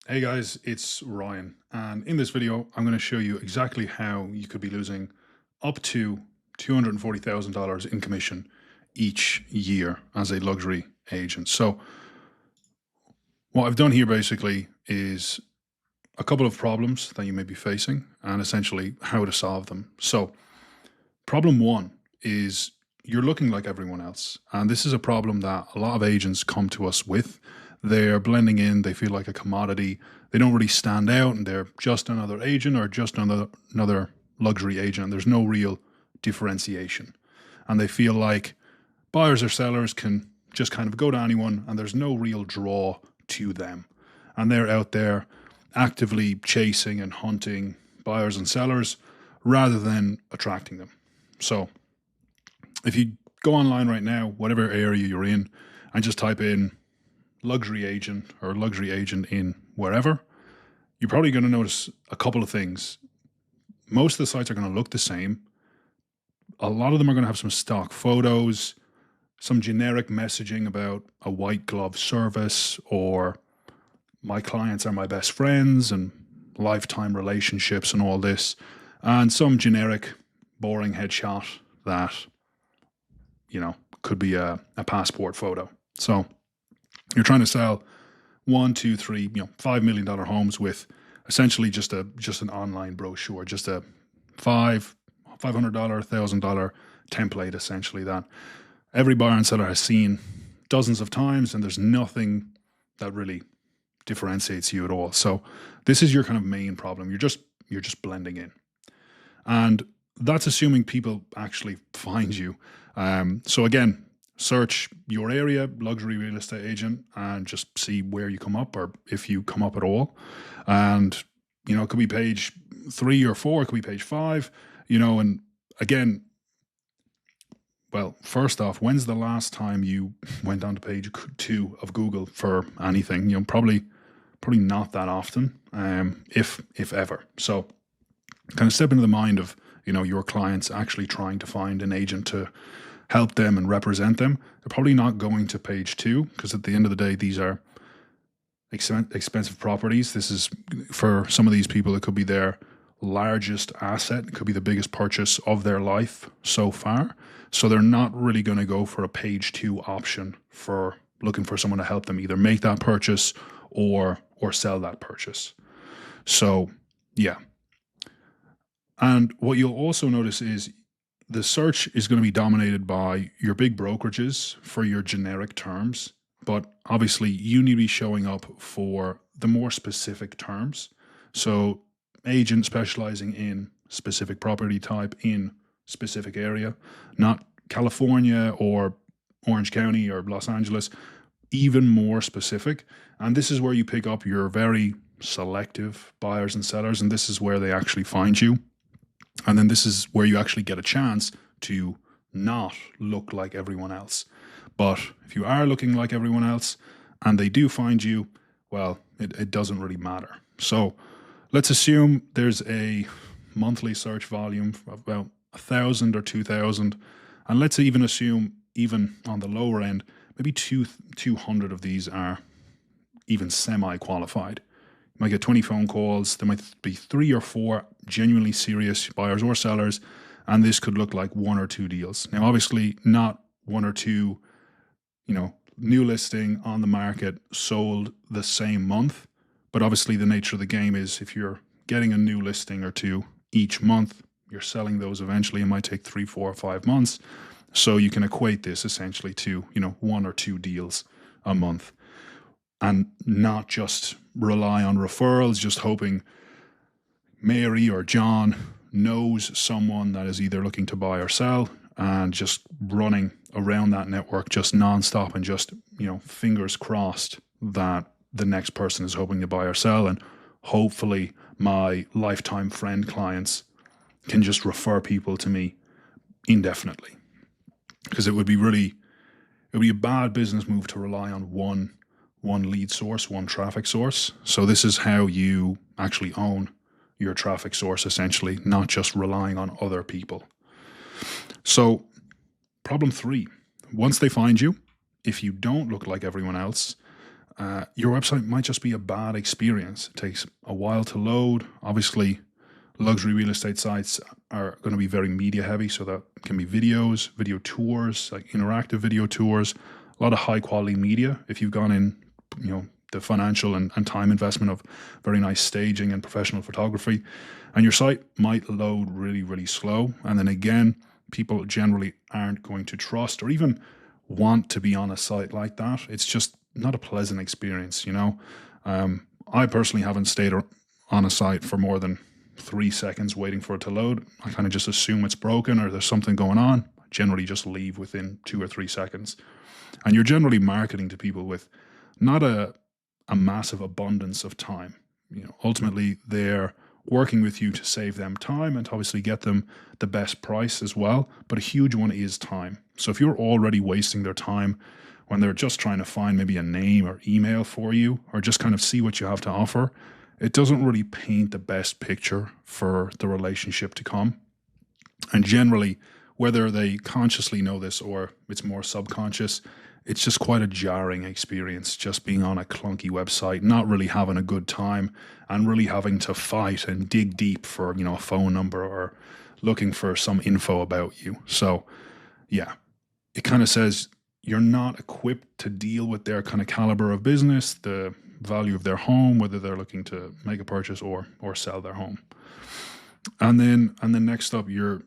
Hey guys, it's Ryan, and in this video, I'm going to show you exactly how you could be losing up to $240,000 in commission each year as a luxury agent. So, what I've done here basically is a couple of problems that you may be facing and essentially how to solve them. So, problem one is you're looking like everyone else. And this is a problem that a lot of agents come to us with. They're blending in, they feel like a commodity. They don't really stand out and they're just another agent or just another luxury agent. There's no real differentiation. And they feel like buyers or sellers can just kind of go to anyone and there's no real draw to them. And they're out there actively chasing and hunting buyers and sellers rather than attracting them. So if you go online right now, whatever area you're in, and just type in luxury agent or luxury agent in wherever, you're probably going to notice a couple of things. Most of the sites are going to look the same. A lot of them are going to have some stock photos, some generic messaging about a white glove service or my clients are my best friends and lifetime relationships and all this, and some generic boring headshot that could be a passport photo. So you're trying to sell one, two, three, $5 million homes with essentially just an online brochure, just a $500, $1,000 template, essentially, that every buyer and seller has seen dozens of times, and there's nothing that really differentiates you at all. So this is your kind of main problem. You're just blending in, and that's assuming people actually find you. So again, search your area, luxury real estate agent, and just see where you come up or if you come up at all. And it could be page 3 or 4, it could be page 5. And again, well, first off, when's the last time you went on to page 2 of Google for anything? Probably not that often, if ever. So kind of step into the mind of your clients actually trying to find an agent to help them and represent them. They're probably not going to page 2 because at the end of the day, these are expensive properties. This is, for some of these people, it could be their largest asset. It could be the biggest purchase of their life so far. So they're not really going to go for a page 2 option for looking for someone to help them either make that purchase or sell that purchase. So yeah. And what you'll also notice is the search is going to be dominated by your big brokerages for your generic terms, but obviously you need to be showing up for the more specific terms. So agent specializing in specific property type in specific area, not California or Orange County or Los Angeles, even more specific. And this is where you pick up your very selective buyers and sellers, and this is where they actually find you. And then this is where you actually get a chance to not look like everyone else. But if you are looking like everyone else and they do find you, well, it doesn't really matter. So let's assume there's a monthly search volume of about 1,000 or 2,000. And let's even assume, even on the lower end, maybe 200 of these are even semi-qualified. You might get 20 phone calls. There might be 3 or 4 genuinely serious buyers or sellers, and this could look like 1 or 2 deals. Now, obviously, not 1 or 2, new listing on the market sold the same month. But obviously, the nature of the game is if you're getting a new listing or 2 each month, you're selling those eventually. It might take 3, 4, or 5 months. So you can equate this essentially to, 1 or 2 deals a month, and not just rely on referrals, just hoping Mary or John knows someone that is either looking to buy or sell, and just running around that network just nonstop and just, fingers crossed that the next person is hoping to buy or sell. And hopefully my lifetime friend clients can just refer people to me indefinitely, because it would be a bad business move to rely on one lead source, one traffic source. So this is how you actually own your traffic source, essentially, not just relying on other people. So problem 3, once they find you, if you don't look like everyone else Your website might just be a bad experience. It takes a while to load. Obviously, luxury real estate sites are going to be very media heavy, so that can be videos, video tours, like interactive video tours, a lot of high quality media. If you've gone in, the financial and time investment of very nice staging and professional photography, and your site might load really, really slow. And then again, people generally aren't going to trust or even want to be on a site like that. It's just not a pleasant experience, I personally haven't stayed on a site for more than 3 seconds waiting for it to load. I kind of just assume it's broken or there's something going on. I generally just leave within 2 or 3 seconds. And you're generally marketing to people with not a massive abundance of time. Ultimately, they're working with you to save them time and to obviously get them the best price as well. But a huge one is time. So if you're already wasting their time when they're just trying to find maybe a name or email for you or just kind of see what you have to offer, it doesn't really paint the best picture for the relationship to come. And generally, whether they consciously know this or it's more subconscious, it's just quite a jarring experience just being on a clunky website, not really having a good time and really having to fight and dig deep for, a phone number or looking for some info about you. So, yeah, it kind of says you're not equipped to deal with their kind of caliber of business, the value of their home, whether they're looking to make a purchase or sell their home. And then next up, you're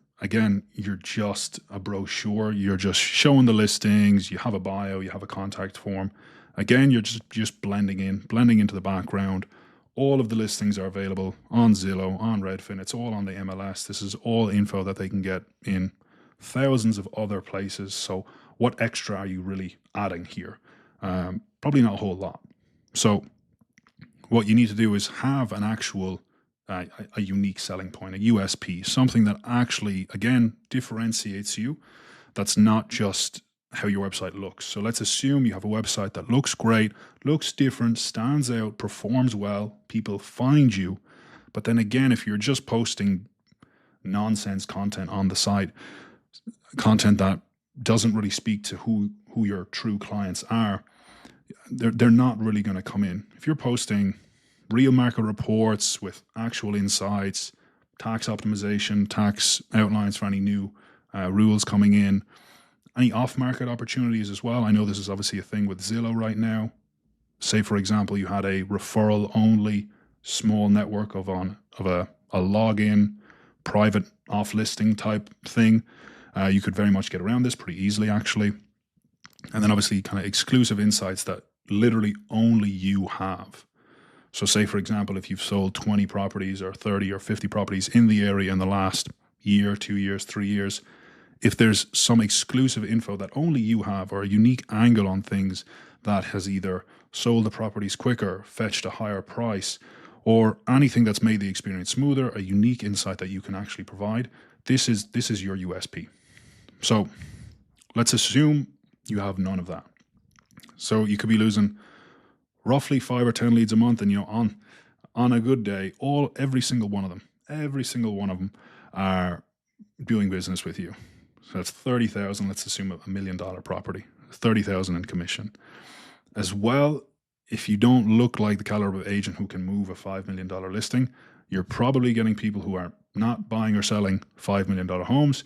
just a brochure. You're just showing the listings. You have a bio, you have a contact form. Again, you're just blending into the background. All of the listings are available on Zillow, on Redfin. It's all on the MLS. This is all info that they can get in thousands of other places. So what extra are you really adding here? Probably not a whole lot. So what you need to do is have an actual a unique selling point, a USP, something that actually, again, differentiates you. That's not just how your website looks. So let's assume you have a website that looks great, looks different, stands out, performs well, people find you. But then again, if you're just posting nonsense content on the site, content that doesn't really speak to who your true clients are, they're not really going to come in. If you're posting real market reports with actual insights, tax optimization, tax outlines for any new rules coming in, any off-market opportunities as well. I know this is obviously a thing with Zillow right now. Say, for example, you had a referral-only small network of a login, private off-listing type thing. You could very much get around this pretty easily, actually. And then obviously kind of exclusive insights that literally only you have. So say, for example, if you've sold 20 properties or 30 or 50 properties in the area in the last year, 2 years, 3 years, if there's some exclusive info that only you have or a unique angle on things that has either sold the properties quicker, fetched a higher price, or anything that's made the experience smoother, a unique insight that you can actually provide, this is your USP. So let's assume you have none of that. So you could be losing roughly 5 or 10 leads a month, and on a good day, every single one of them are doing business with you. So that's 30,000. Let's assume $1 million property, 30,000 in commission. As well, if you don't look like the caliber of agent who can move a $5 million listing, you're probably getting people who are not buying or selling $5 million homes.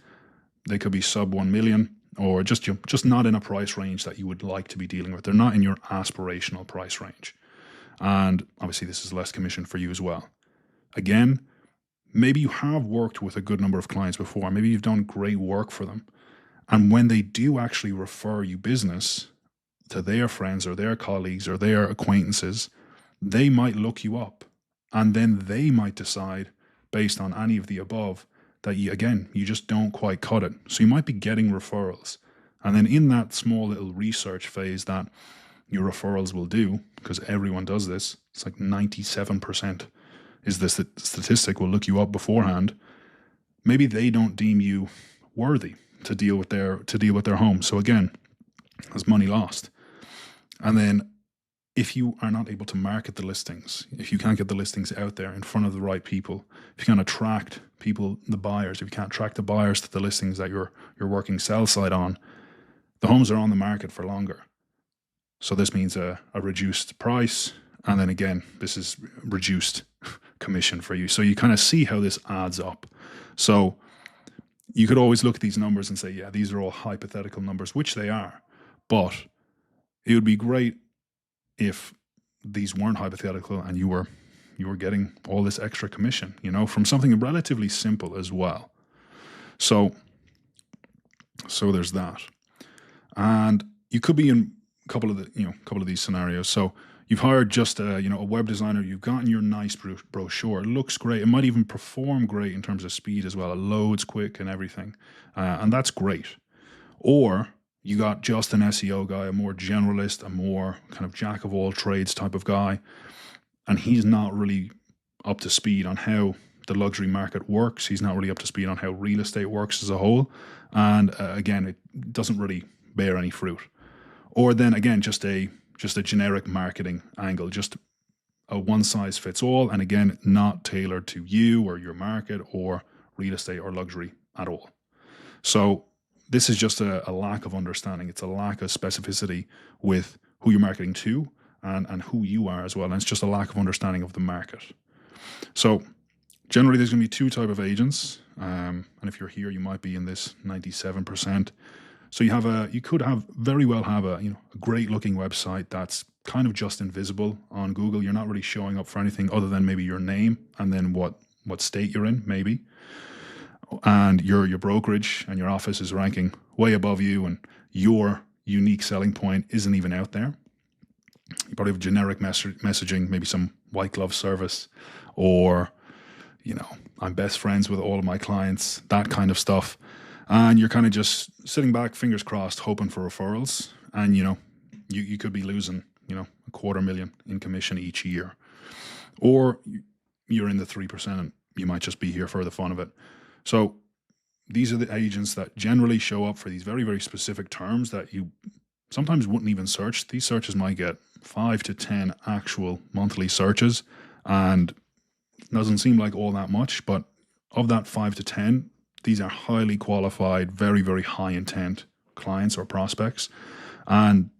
They could be sub 1 million. Or just not in a price range that you would like to be dealing with. They're not in your aspirational price range. And obviously this is less commission for you as well. Again, maybe you have worked with a good number of clients before. Maybe you've done great work for them. And when they do actually refer you business to their friends or their colleagues or their acquaintances, they might look you up. And then they might decide, based on any of the above, that you just don't quite cut it. So you might be getting referrals. And then in that small little research phase that your referrals will do, because everyone does this, it's like 97% is the statistic, will look you up beforehand. Maybe they don't deem you worthy to deal with their home. So again, there's money lost. And then if you are not able to market the listings, if you can't get the listings out there in front of the right people, if you can't attract people, the buyers, if you can't attract the buyers to the listings that you're working sell side on, the homes are on the market for longer. So this means a reduced price. And then again, this is reduced commission for you. So you kind of see how this adds up. So you could always look at these numbers and say, yeah, these are all hypothetical numbers, which they are. But it would be great if these weren't hypothetical and you were getting all this extra commission, from something relatively simple as well. So there's that. And you could be in a couple of these scenarios. So you've hired just a web designer, you've gotten your nice brochure, it looks great, it might even perform great in terms of speed as well, it loads quick and everything, and that's great. Or you got just an SEO guy, a more generalist, a more kind of jack of all trades type of guy, and he's not really up to speed on how the luxury market works. He's not really up to speed on how real estate works as a whole. And again, it doesn't really bear any fruit. Or then again, just a generic marketing angle, just a one size fits all. And again, not tailored to you or your market or real estate or luxury at all. So this is just a lack of understanding. It's a lack of specificity with who you're marketing to and who you are as well. And it's just a lack of understanding of the market. So generally, there's going to be two type of agents. And if you're here, you might be in this 97%. So you could very well have a great looking website that's kind of just invisible on Google. You're not really showing up for anything other than maybe your name and then what state you're in, maybe. And your brokerage and your office is ranking way above you, and your unique selling point isn't even out there. You probably have generic messaging, maybe some white glove service, or I'm best friends with all of my clients, that kind of stuff. And you're kind of just sitting back, fingers crossed, hoping for referrals. And you could be losing $250,000 in commission each year, or you're in the 3% and you might just be here for the fun of it. So these are the agents that generally show up for these very, very specific terms that you sometimes wouldn't even search. These searches might get 5 to 10 actual monthly searches, and it doesn't seem like all that much, but of that 5 to 10, these are highly qualified, very, very high intent clients or prospects. And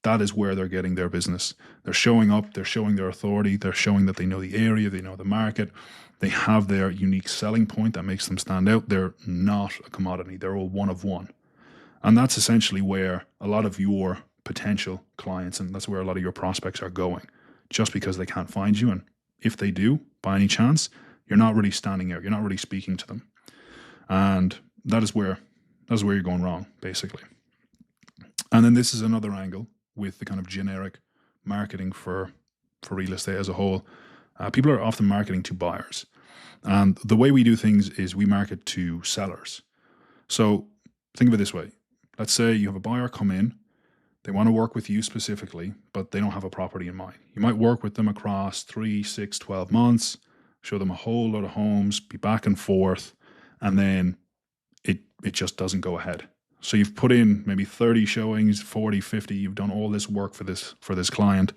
that is where they're getting their business. They're showing up, they're showing their authority, they're showing that they know the area, they know the market, they have their unique selling point that makes them stand out. They're not a commodity, they're all one of one. And that's essentially where a lot of your potential clients, and that's where a lot of your prospects are going, just because they can't find you. And if they do, by any chance, you're not really standing out, you're not really speaking to them. And that's where you're going wrong, basically. And then this is another angle with the kind of generic marketing for real estate as a whole. People are often marketing to buyers. And the way we do things is we market to sellers. So think of it this way. Let's say you have a buyer come in, they want to work with you specifically, but they don't have a property in mind. You might work with them across 3, 6, 12 months, show them a whole lot of homes, be back and forth, and then it just doesn't go ahead. So you've put in maybe 30 showings, 40, 50, you've done all this work for this client,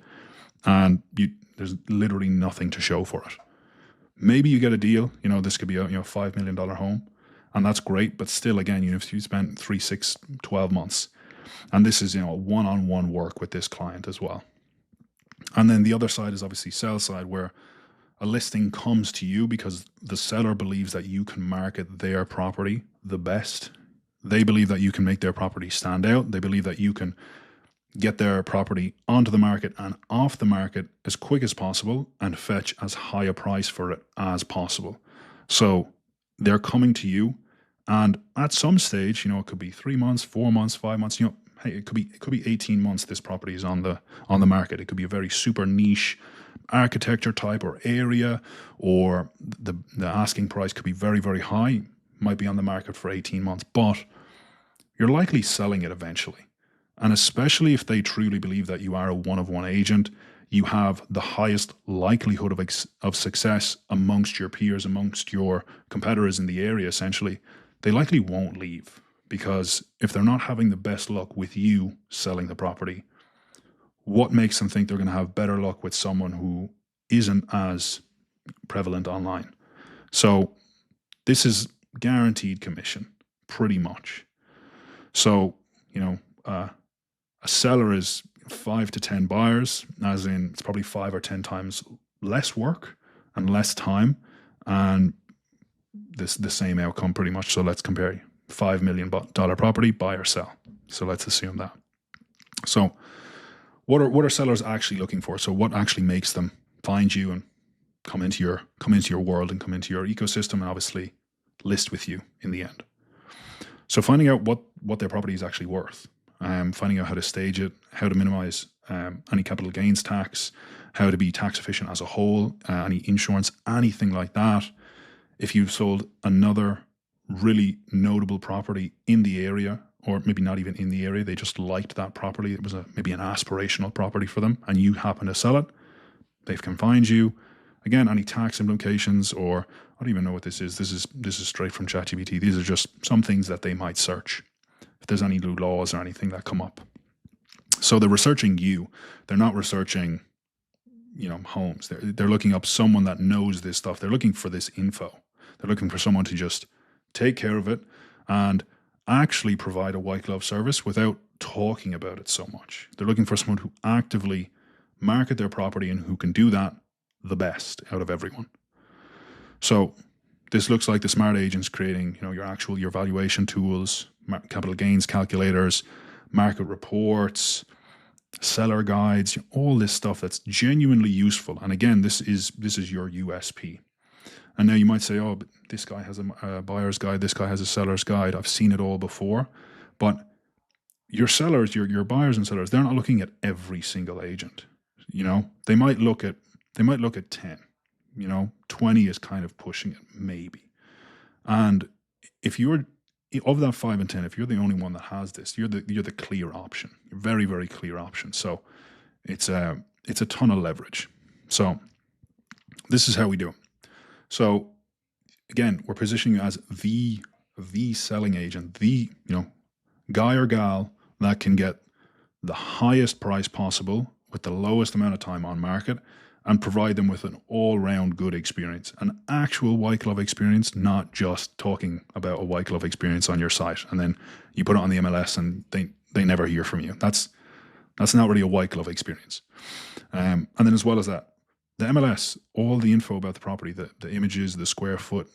and there's literally nothing to show for it. Maybe you get a deal, this could be a $5 million home, and that's great, but still, again, if you spent 3, 6, 12 months, and this is, one-on-one work with this client as well. And then the other side is obviously sell side, where a listing comes to you because the seller believes that you can market their property the best. They believe that you can make their property stand out. They believe that you can get their property onto the market and off the market as quick as possible and fetch as high a price for it as possible. So they're coming to you, and at some stage, it could be 3 months, 4 months, 5 months, hey, it could be 18 months this property is on the market. It could be a very super niche architecture type or area, or the asking price could be very, very high, might be on the market for 18 months, but you're likely selling it eventually. And especially if they truly believe that you are a one-of-one agent, you have the highest likelihood of success amongst your peers, amongst your competitors in the area, essentially. They likely won't leave, because if they're not having the best luck with you selling the property, what makes them think they're going to have better luck with someone who isn't as prevalent online? So this is guaranteed commission, pretty much. So, a seller is 5 to 10 buyers, as in it's probably 5 or 10 times less work and less time, and the same outcome pretty much. So let's compare $5 million property, buy or sell. So let's assume that. So what are sellers actually looking for? So what actually makes them find you and come into your world and come into your ecosystem and obviously list with you in the end? So finding out what their property is actually worth, finding out how to stage it, how to minimize any capital gains tax, how to be tax efficient as a whole, any insurance, anything like that. If you've sold another really notable property in the area, or maybe not even in the area, they just liked that property, it was maybe an aspirational property for them, and you happen to sell it, they can find you. Again, any tax implications, or I don't even know what this is. This is straight from ChatGPT. These are just some things that they might search if there's any new laws or anything that come up. So they're researching you. They're not researching, homes. They're looking up someone that knows this stuff. They're looking for this info. They're looking for someone to just take care of it and actually provide a white glove service without talking about it so much. They're looking for someone who actively market their property and who can do that the best out of everyone. So this looks like the smart agents creating, your valuation tools, capital gains calculators, market reports, seller guides, all this stuff that's genuinely useful. And again, this is your USP. And now you might say, oh, but this guy has a buyer's guide, this guy has a seller's guide. I've seen it all before. But your sellers, your buyers and sellers, they're not looking at every single agent. They might look at 10. 20 is kind of pushing it, maybe. And if you're of that 5 and 10, if you're the only one that has this, you're the clear option. You're very, very clear option. So it's a ton of leverage. So this is how we do it. So again, we're positioning you as the selling agent, the guy or gal that can get the highest price possible with the lowest amount of time on market and provide them with an all-round good experience, an actual white glove experience, not just talking about a white glove experience on your site and then you put it on the MLS and they never hear from you. That's not really a white glove experience. And then as well as that, the MLS, all the info about the property, the images, the square foot,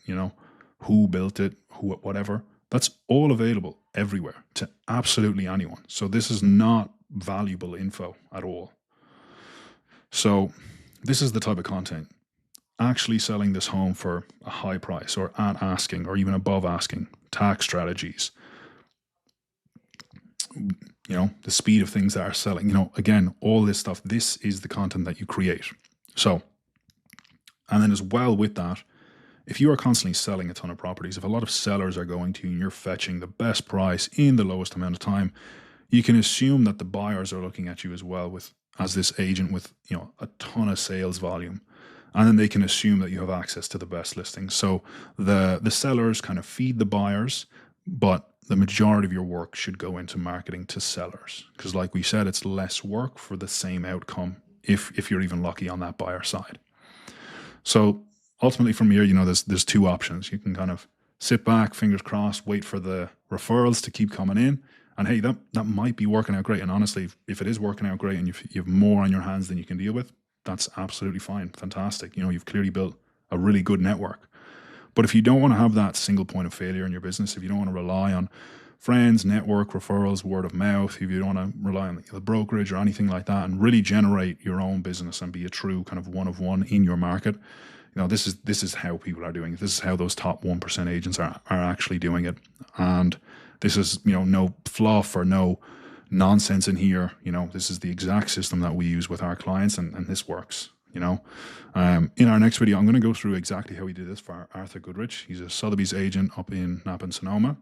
who built it, whatever, that's all available everywhere to absolutely anyone. So this is not valuable info at all. So this is the type of content. Actually selling this home for a high price or at asking or even above asking, tax strategies, the speed of things that are selling, again, all this stuff, this is the content that you create. So, and then as well with that, if you are constantly selling a ton of properties, if a lot of sellers are going to you and you're fetching the best price in the lowest amount of time, you can assume that the buyers are looking at you as well as this agent with, a ton of sales volume. And then they can assume that you have access to the best listings. So the sellers kind of feed the buyers, but the majority of your work should go into marketing to sellers. Because like we said, it's less work for the same outcome if you're even lucky on that buyer side. So ultimately from here, there's two options. You can kind of sit back, fingers crossed, wait for the referrals to keep coming in. And hey, that might be working out great. And honestly, if it is working out great and you have more on your hands than you can deal with, that's absolutely fine. Fantastic. You've clearly built a really good network. But if you don't want to have that single point of failure in your business, if you don't want to rely on friends, network, referrals, word of mouth, if you don't want to rely on the brokerage or anything like that and really generate your own business and be a true kind of one of one in your market, this is how people are doing it. This is how those top 1% agents are actually doing it. And this is, no fluff or no nonsense in here. This is the exact system that we use with our clients and this works. In our next video, I'm going to go through exactly how we did this for Arthur Goodrich. He's a Sotheby's agent up in Napa and Sonoma.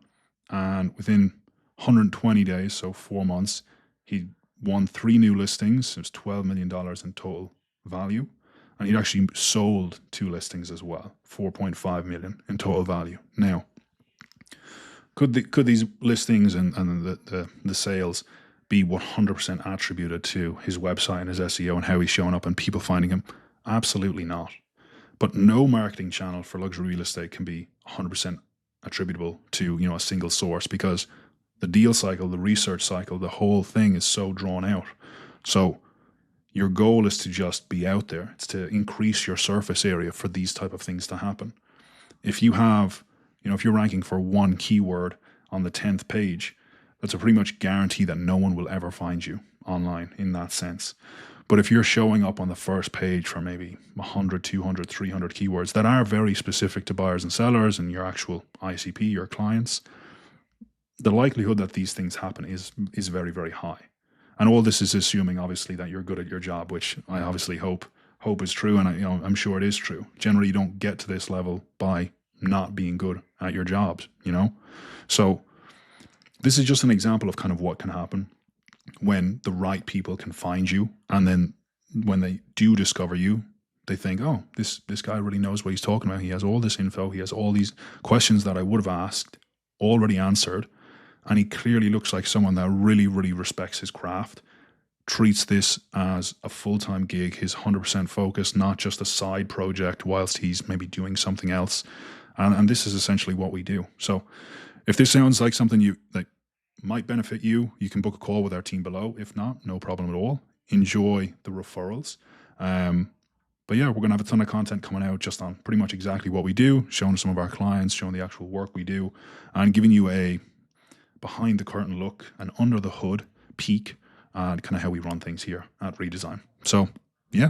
And within 120 days, so 4 months, he won 3 new listings. It was $12 million in total value. And he'd actually sold 2 listings as well, $4.5 million in total value. Now, could these listings and the sales be 100% attributed to his website and his SEO and how he's showing up and people finding him? Absolutely not. But no marketing channel for luxury real estate can be 100% attributable to a single source, because the deal cycle, the research cycle, the whole thing is so drawn out. So your goal is to just be out there. It's to increase your surface area for these type of things to happen. If you have, if you're ranking for one keyword on the 10th page, that's a pretty much guarantee that no one will ever find you online in that sense. But if you're showing up on the first page for maybe 100, 200, 300 keywords that are very specific to buyers and sellers and your actual ICP, your clients, the likelihood that these things happen is very, very high. And all this is assuming, obviously, that you're good at your job, which I obviously hope is true, and I'm sure it is true. Generally, you don't get to this level by not being good at your jobs, So this is just an example of kind of what can happen when the right people can find you, and then when they do discover you, they think, oh, this guy really knows what he's talking about. He has all this info. He has all these questions that I would have asked already answered. And he clearly looks like someone that really, really respects his craft, treats this as a full-time gig, his 100% focus, not just a side project whilst he's maybe doing something else. And this is essentially what we do. So if this sounds like something that might benefit you, you can book a call with our team below. If not, no problem at all. Enjoy the referrals. But yeah, we're going to have a ton of content coming out just on pretty much exactly what we do, showing some of our clients, showing the actual work we do, and giving you a behind the curtain look and under the hood peek at kind of how we run things here at Redesign. So yeah,